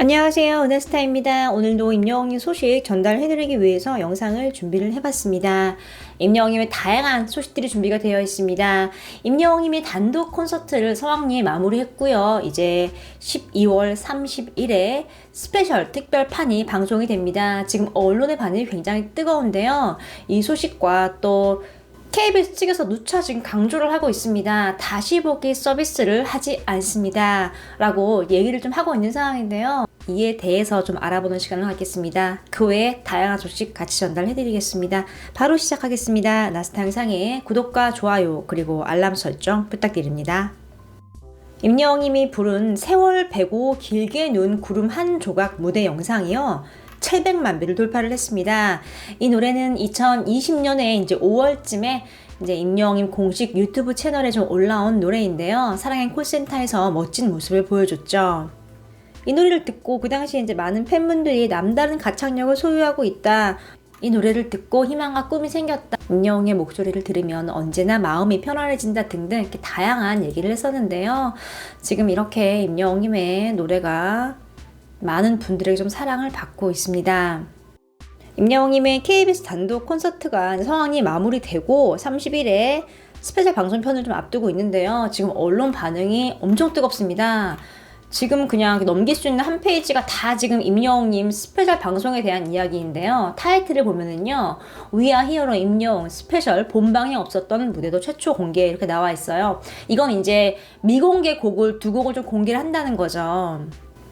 안녕하세요. 은하스타입니다. 오늘도 임영웅님 소식 전달해드리기 위해서 영상을 준비를 해봤습니다. 임영웅님의 다양한 소식들이 준비가 되어 있습니다. 임영웅님이 단독 콘서트를 서왕리에 마무리했고요. 이제 12월 30일에 스페셜 특별판이 방송이 됩니다. 지금 언론의 반응이 굉장히 뜨거운데요. 이 소식과 또 KBS 측에서 누차 지금 강조를 하고 있습니다. 다시 보기 서비스를 하지 않습니다. 라고 얘기를 좀 하고 있는 상황인데요. 이에 대해서 좀 알아보는 시간을 갖겠습니다. 그 외에 다양한 소식 같이 전달해드리겠습니다. 바로 시작하겠습니다. 나스타 영상에 구독과 좋아요 그리고 알람 설정 부탁드립니다. 임영웅님이 부른 세월 베고 길게 눈 구름 한 조각 무대 영상이요. 700만 뷰를 돌파를 했습니다. 이 노래는 2020년에 이제 5월쯤에 이제 임영웅님 공식 유튜브 채널에 좀 올라온 노래인데요. 사랑의 콜센터에서 멋진 모습을 보여줬죠. 이 노래를 듣고 그 당시에 이제 많은 팬분들이 남다른 가창력을 소유하고 있다. 이 노래를 듣고 희망과 꿈이 생겼다. 임영웅의 목소리를 들으면 언제나 마음이 편안해진다 등등 이렇게 다양한 얘기를 했었는데요. 지금 이렇게 임영웅님의 노래가 많은 분들에게 좀 사랑을 받고 있습니다. 임영웅님의 KBS 단독 콘서트가 성황리 마무리되고 30일에 스페셜 방송편을 좀 앞두고 있는데요. 지금 언론 반응이 엄청 뜨겁습니다. 지금 그냥 넘길 수 있는 한 페이지가 다 지금 임영웅님 스페셜 방송에 대한 이야기인데요. 타이틀을 보면은요. We are hero 임영웅 스페셜 본방에 없었던 무대도 최초 공개 이렇게 나와 있어요. 이건 이제 미공개 곡을 두 곡을 좀 공개를 한다는 거죠.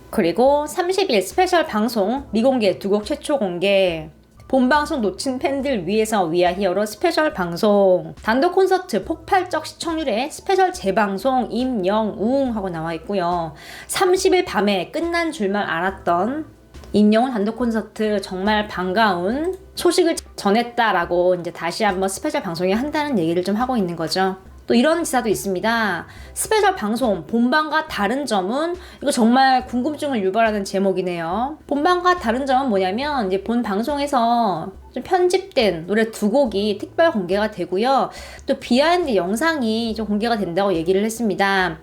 그리고 30일 스페셜 방송 미공개 두 곡 최초 공개 본방송 놓친 팬들 위해서 We are hero 스페셜 방송 단독 콘서트 폭발적 시청률에 스페셜 재방송 임영웅 하고 나와 있고요. 30일 밤에 끝난 줄만 알았던 임영웅 단독 콘서트 정말 반가운 소식을 전했다라고 이제 다시 한번 스페셜 방송에 한다는 얘기를 좀 하고 있는 거죠. 또 이런 기사도 있습니다. 스페셜 방송 본방과 다른 점은 이거 정말 궁금증을 유발하는 제목이네요. 본방과 다른 점은 뭐냐면 이제 본 방송에서 좀 편집된 노래 두 곡이 특별 공개가 되고요. 또 비하인드 영상이 좀 공개가 된다고 얘기를 했습니다.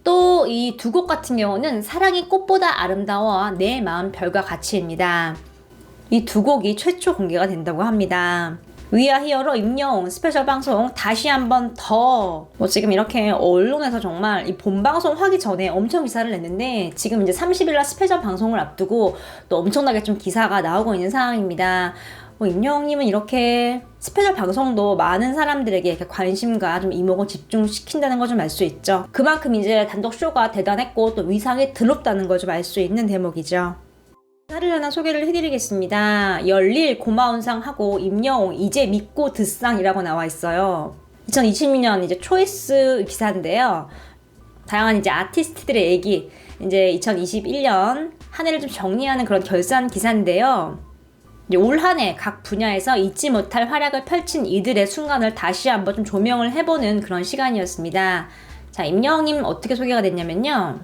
또 이 두 곡 같은 경우는 사랑이 꽃보다 아름다워 내 마음 별과 같이입니다. 이 두 곡이 최초 공개가 된다고 합니다. We are hero 임영웅 스페셜 방송 다시 한번 더 지금 이렇게 언론에서 정말 이 본방송 하기 전에 엄청 기사를 냈는데 지금 이제 30일날 스페셜 방송을 앞두고 또 엄청나게 좀 기사가 나오고 있는 상황입니다. 임영웅님은 이렇게 스페셜 방송도 많은 사람들에게 이렇게 관심과 좀 이목을 집중시킨다는 걸 좀 알 수 있죠. 그만큼 이제 단독 쇼가 대단했고 또 위상이 드럽다는 걸 좀 알 수 있는 대목이죠. 기사를 하나 소개를 해드리겠습니다. 열릴 고마운 상 하고 임영웅 이제 믿고 듣상이라고 나와 있어요. 2020년 이제 초이스 기사인데요. 다양한 이제 아티스트들의 얘기, 이제 2021년 한 해를 좀 정리하는 그런 결산 기사인데요. 올 한 해 각 분야에서 잊지 못할 활약을 펼친 이들의 순간을 다시 한번 좀 조명을 해보는 그런 시간이었습니다. 자, 임영웅님 어떻게 소개가 됐냐면요.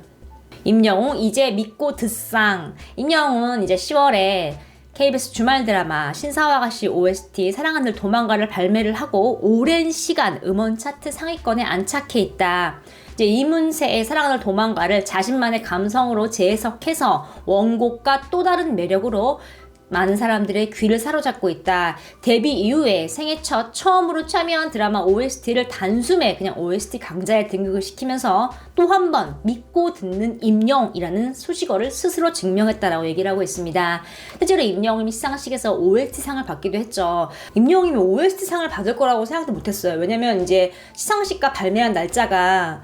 임영웅 이제 믿고 듣상. 임영웅은 이제 10월에 KBS 주말 드라마 신사와가씨 OST 사랑하늘 도망가를 발매를 하고 오랜 시간 음원 차트 상위권에 안착해 있다. 이제 이문세의 사랑하늘 도망가를 자신만의 감성으로 재해석해서 원곡과 또 다른 매력으로 많은 사람들의 귀를 사로잡고 있다. 데뷔 이후에 생애 처음으로 참여한 드라마 OST를 단숨에 그냥 OST 강자에 등극을 시키면서 또 한 번 믿고 듣는 임영웅이라는 수식어를 스스로 증명했다라고 얘기를 하고 있습니다. 실제로 임영웅이 시상식에서 OST상을 받기도 했죠. 임영웅이 OST상을 받을 거라고 생각도 못했어요. 왜냐면 이제 시상식과 발매한 날짜가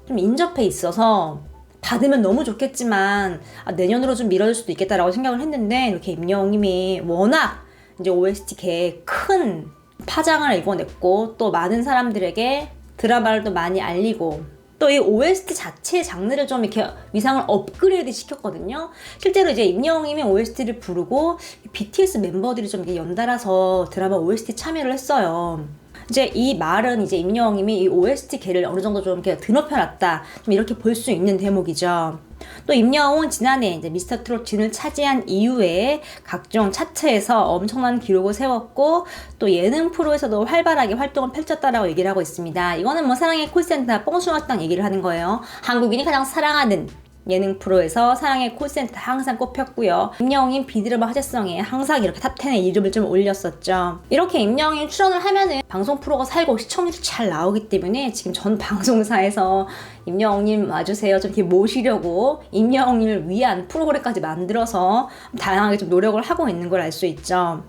좀 인접해 있어서 받으면 너무 좋겠지만 내년으로 좀 미뤄질 수도 있겠다라고 생각을 했는데 이렇게 임영웅님이 워낙 이제 OST계에 큰 파장을 일궈냈고 또 많은 사람들에게 드라마를 또 많이 알리고 또 이 OST 자체의 장르를 좀 이렇게 위상을 업그레이드 시켰거든요. 실제로 이제 임영웅님이 OST를 부르고 BTS 멤버들이 좀 이렇게 연달아서 드라마 OST 참여를 했어요. 이제 이 말은 이제 임영웅님이 이 OST계를 어느 정도 좀 이렇게 드높여놨다. 좀 이렇게 볼 수 있는 대목이죠. 또 임영웅은 지난해 이제 미스터 트롯 진을 차지한 이후에 각종 차트에서 엄청난 기록을 세웠고 또 예능 프로에서도 활발하게 활동을 펼쳤다라고 얘기를 하고 있습니다. 이거는 뭐 사랑의 콜센터 뽕숭아땅 얘기를 하는 거예요. 한국인이 가장 사랑하는 예능 프로에서 사랑의 콜센터 항상 꼽혔고요. 임영웅님 비드라마 화제성에 항상 이렇게 탑10에 이름을 좀 올렸었죠. 이렇게 임영웅이 출연을 하면은 방송 프로가 살고 시청률이 잘 나오기 때문에 지금 전 방송사에서 임영웅님 와주세요 좀 이렇게 모시려고 임영웅님을 위한 프로그램까지 만들어서 다양하게 좀 노력을 하고 있는 걸 알 수 있죠.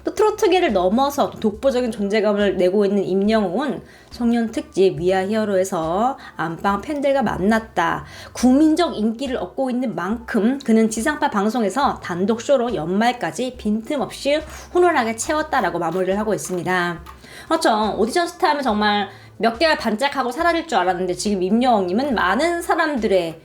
또 트로트계를 넘어서 독보적인 존재감을 내고 있는 임영웅은 송년 특집 위아 히어로에서 안방 팬들과 만났다. 국민적 인기를 얻고 있는 만큼 그는 지상파 방송에서 단독 쇼로 연말까지 빈틈없이 훈훈하게 채웠다라고 마무리를 하고 있습니다. 그렇죠. 오디션 스타 하면 정말 몇 개월 반짝하고 사라질 줄 알았는데 지금 임영웅님은 많은 사람들의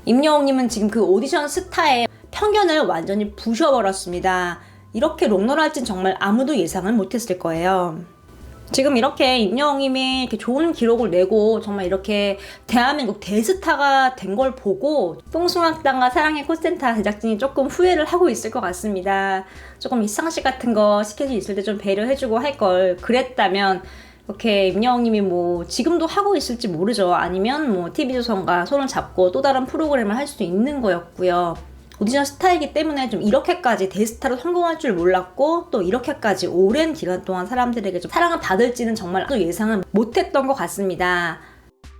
임영웅님은 지금 그 오디션 스타의 편견을 완전히 부셔버렸습니다. 이렇게 롱런할진 정말 아무도 예상은 못했을 거예요. 지금 이렇게 임영웅님이 이렇게 좋은 기록을 내고 정말 이렇게 대한민국 대스타가 된 걸 보고 뽕숭아땅과 사랑의 콜센터 제작진이 조금 후회를 하고 있을 것 같습니다. 조금 입상식 같은 거 스케줄 있을 때 좀 배려해주고 할 걸 그랬다면 이렇게 임영웅님이 뭐 지금도 하고 있을지 모르죠. 아니면 뭐 TV조선과 손을 잡고 또 다른 프로그램을 할 수도 있는 거였고요. 오디션 스타이기 때문에 좀 이렇게까지 대스타로 성공할 줄 몰랐고 또 이렇게까지 오랜 기간 동안 사람들에게 좀 사랑을 받을지는 정말 예상은 못했던 것 같습니다.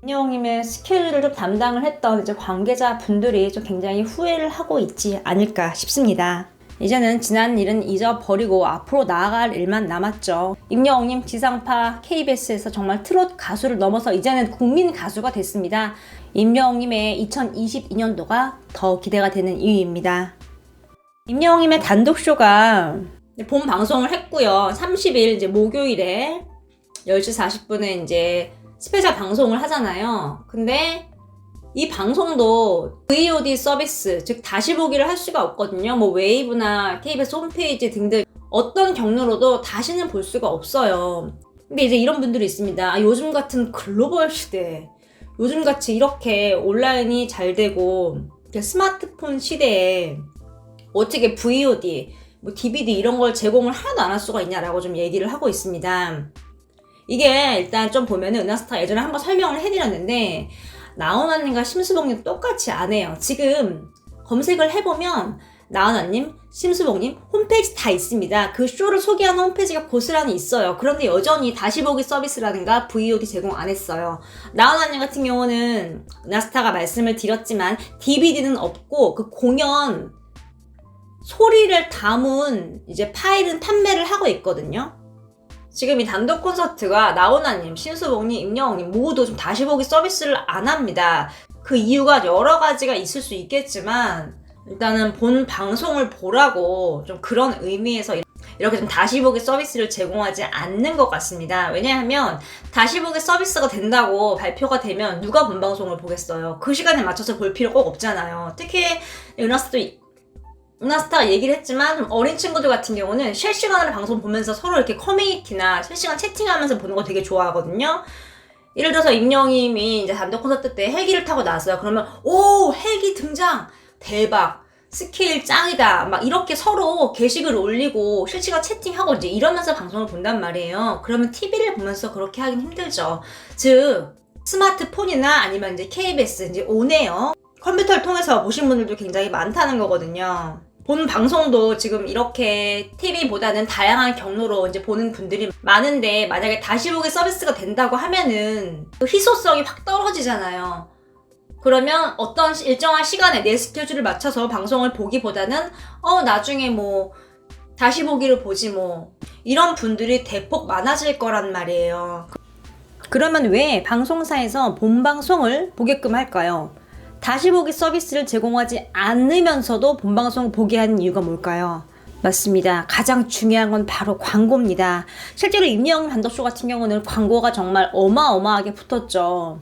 임영웅님의 스케줄을 좀 담당을 했던 이제 관계자분들이 좀 굉장히 후회를 하고 있지 않을까 싶습니다. 이제는 지난 일은 잊어버리고 앞으로 나아갈 일만 남았죠. 임영웅님 지상파 KBS에서 정말 트롯 가수를 넘어서 이제는 국민 가수가 됐습니다. 임영웅님의 2022년도가 더 기대가 되는 이유입니다. 임영웅님의 단독쇼가 본 방송을 했고요. 30일 이제 목요일에 10시 40분에 이제 스페셜 방송을 하잖아요. 근데 이 방송도 VOD 서비스, 즉 다시 보기를 할 수가 없거든요. 뭐 웨이브나 KBS 홈페이지 등등 어떤 경로로도 다시는 볼 수가 없어요. 근데 이제 이런 분들이 있습니다. 요즘 같은 글로벌 시대, 요즘같이 이렇게 온라인이 잘 되고 스마트폰 시대에 어떻게 VOD, 뭐 DVD 이런 걸 제공을 하나도 안 할 수가 있냐라고 좀 얘기를 하고 있습니다. 이게 일단 좀 보면은 은하스타 예전에 한번 설명을 해드렸는데 나훈아님과 심수봉님 똑같이 안 해요. 지금 검색을 해보면 나훈아님, 심수봉님 홈페이지 다 있습니다. 그 쇼를 소개하는 홈페이지가 고스란히 있어요. 그런데 여전히 다시 보기 서비스라든가 VOD 제공 안 했어요. 나훈아님 같은 경우는 은하스타가 말씀을 드렸지만 DVD는 없고 그 공연 소리를 담은 이제 파일은 판매를 하고 있거든요. 지금 이 단독 콘서트가 나훈아님, 심수봉님, 임영웅님 모두 좀 다시 보기 서비스를 안 합니다. 그 이유가 여러 가지가 있을 수 있겠지만 일단은 본 방송을 보라고 좀 그런 의미에서 이렇게 좀 다시 보기 서비스를 제공하지 않는 것 같습니다. 왜냐하면 다시 보기 서비스가 된다고 발표가 되면 누가 본 방송을 보겠어요. 그 시간에 맞춰서 볼 필요 꼭 없잖아요. 특히 은하스타가 얘기를 했지만 좀 어린 친구들 같은 경우는 실시간으로 방송 보면서 서로 이렇게 커뮤니티나 실시간 채팅하면서 보는 거 되게 좋아하거든요. 예를 들어서 임영웅님이 이제 단독 콘서트 때 헬기를 타고 나왔어요. 그러면 오 헬기 등장! 대박! 스케일 짱이다! 막 이렇게 서로 게시글 올리고 실시간 채팅하고 이제 이러면서 방송을 본단 말이에요. 그러면 TV를 보면서 그렇게 하긴 힘들죠. 즉 스마트폰이나 아니면 이제 KBS 이제 온에어 컴퓨터를 통해서 보신 분들도 굉장히 많다는 거거든요. 본 방송도 지금 이렇게 TV보다는 다양한 경로로 이제 보는 분들이 많은데 만약에 다시 보기 서비스가 된다고 하면은 그 희소성이 확 떨어지잖아요. 그러면 어떤 일정한 시간에 내 스케줄을 맞춰서 방송을 보기보다는 나중에 뭐 다시 보기를 보지 뭐 이런 분들이 대폭 많아질 거란 말이에요. 그러면 왜 방송사에서 본 방송을 보게끔 할까요? 다시 보기 서비스를 제공하지 않으면서도 본방송을 보게 하는 이유가 뭘까요? 맞습니다. 가장 중요한 건 바로 광고입니다. 실제로 임영웅 단독쇼 같은 경우는 광고가 정말 어마어마하게 붙었죠.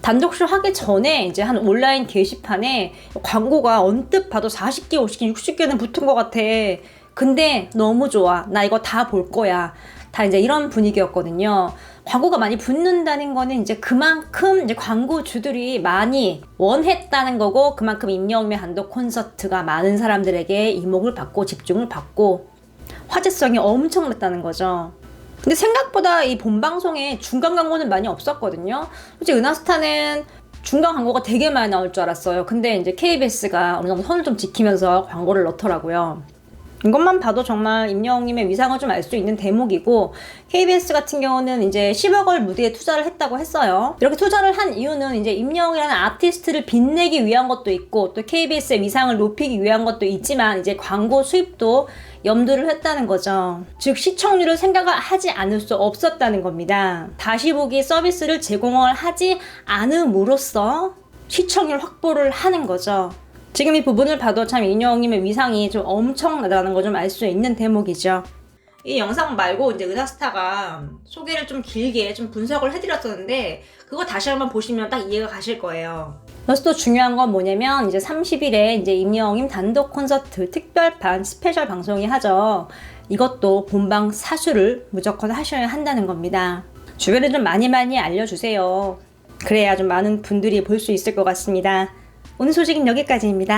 단독쇼 하기 전에 이제 한 온라인 게시판에 광고가 언뜻 봐도 40개, 50개, 60개는 붙은 것 같아. 근데 너무 좋아. 나 이거 다 볼 거야. 다 이제 이런 분위기였거든요. 광고가 많이 붙는다는 거는 이제 그만큼 이제 광고주들이 많이 원했다는 거고, 그만큼 임영웅의 단독 콘서트가 많은 사람들에게 이목을 받고 집중을 받고 화제성이 엄청났다는 거죠. 근데 생각보다 이 본방송에 중간 광고는 많이 없었거든요. 솔직히 은하스타는 중간 광고가 되게 많이 나올 줄 알았어요. 근데 이제 KBS가 어느 정도 선을 좀 지키면서 광고를 넣더라고요. 이것만 봐도 정말 임영웅님의 위상을 좀 알 수 있는 대목이고, KBS 같은 경우는 이제 10억을 무대에 투자를 했다고 했어요. 이렇게 투자를 한 이유는 이제 임영웅이라는 아티스트를 빛내기 위한 것도 있고, 또 KBS의 위상을 높이기 위한 것도 있지만, 이제 광고 수입도 염두를 했다는 거죠. 즉 시청률을 생각을 하지 않을 수 없었다는 겁니다. 다시 보기 서비스를 제공을 하지 않음으로써 시청률 확보를 하는 거죠. 지금 이 부분을 봐도 참 임영웅님의 위상이 좀 엄청나다는 걸 좀 알 수 있는 대목이죠. 이 영상 말고 이제 은하스타가 소개를 좀 길게 좀 분석을 해드렸었는데, 그거 다시 한번 보시면 딱 이해가 가실 거예요. 그래서 또 중요한 건 뭐냐면, 이제 30일에 이제 임영웅님 단독 콘서트 특별판 스페셜 방송이 하죠. 이것도 본방 사수를 무조건 하셔야 한다는 겁니다. 주변에 좀 많이 알려주세요. 그래야 좀 많은 분들이 볼 수 있을 것 같습니다. 오늘 소식은 여기까지입니다.